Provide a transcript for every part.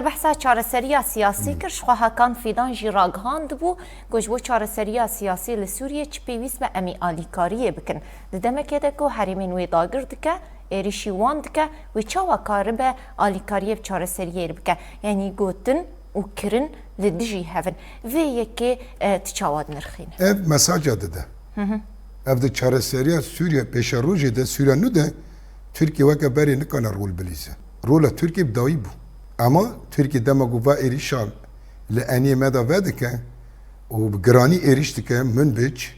وقت بحثا چارەسەریya سیاسی کرد خواهکان فیدان جی راگهاند بوو گوش بۆ چارەسەریya سیاسی لە سووریە چ پێویست بە ئەمی ئالیکاریە بکن di demekê ku herêmên wê dagir dike êrişî wan dike wê çawa karibe alîkariyê bi çareseriyê bike yanî gotin û kirin li dijî hevin vê yekê ti çawa dinirxîne ev mesaja dide ev de çareseriya Suriye pêşa rojê de Suriya nû de Türkiye weke berê nikane rol bilîze rola Türkiye bi dawî bû ama Türkiye dema ku va êrîşa li eniyê me da ve dike û bi giranî êrîş dike Münbiç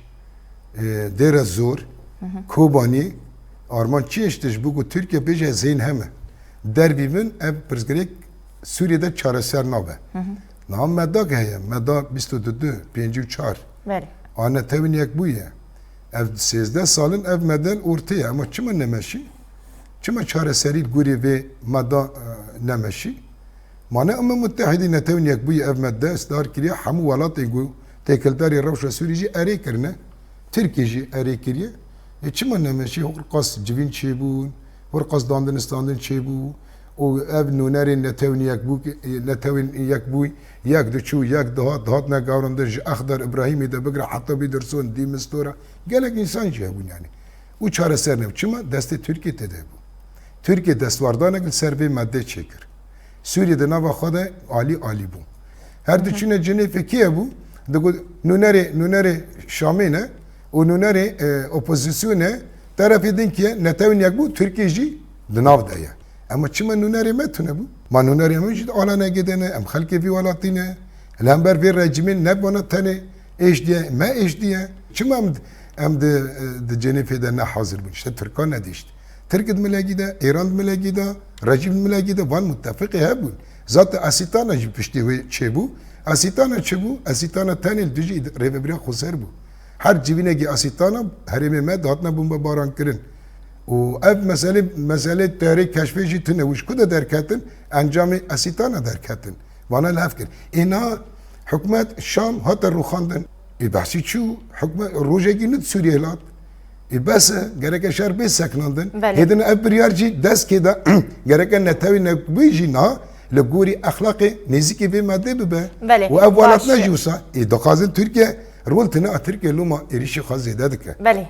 dêre zor Kobanî arman çi eşte ji bo ku Türkiye bêje zên heme derbî min ev pirsgirêk Suriye'de çareser nabe nam medak heye meda 22 54 ane tevin yek bûye ev 13 salin ev meden ortaya ama çima nemeşî çima çareserî gurî vê meda nemeşî mane ama Muttehidî netewin yek bûye ev medde istar kiriye hemû welatê ku têkildarê rewşa Sûrî jî erê kirine Tirkiye jî erê kiriye çima nemeşî qas civîn çêbûn qas dandin standin çêbû û ev nûnerên netewin yek bû netewin yek bû yek diçû yek dihat negawrindin ji Exder İbrahîmê de bigire Hetebî Dirson dî mistora gelek însan jî hebûn yanî û çareser ne çima destê Tirkiye tê de bû Tirkiye destwardanek li ser vê meddê çêkir Sûriye di nava xwe de alî bû her diçûne Cenêfê kî hebû digot nûnerê Şamê ne û nûnerê opozisyonê terefê din ki netewin yek bû Tirkiye jî di nav de ye ama çima nûnerê me tune bû ma nûnerê me jî ala negede ne em xelkê vî welatî ne lember vê rejimên nebana tenê êş diye me êş diye çima em di Cenêfê de ne hazir bûn işte Tirkan nedîşt Tirk milekî de Îran milekî de rejim milekî de van muttefîqê hebûn zaten Asîtana jî piştî wê çêbû Asîtana çibû Asîtana tenê dijî rêveberiya xweser bû her civînekî Asîtana herêmê me dihatine bombebaran kirin û ev meselê tehrê keşfê jî tune wî ji ku de derketin encamê Asîtana derketin vana li hev kir êna hikûmet Şam hate rûxandin ê behsî çû rojekî nû Sûriye hilat ê bes gerek şer bê seknandin hêdin ev biryar jî destkê de gerek netewî nekbûyî jî na li gorî exlaqê nêzîkî vê meddê bibe û ev welat ne jî wisa ê dixwazin Tirkiye rol tune a Tirkiye lûma êrişî xwe zêde dike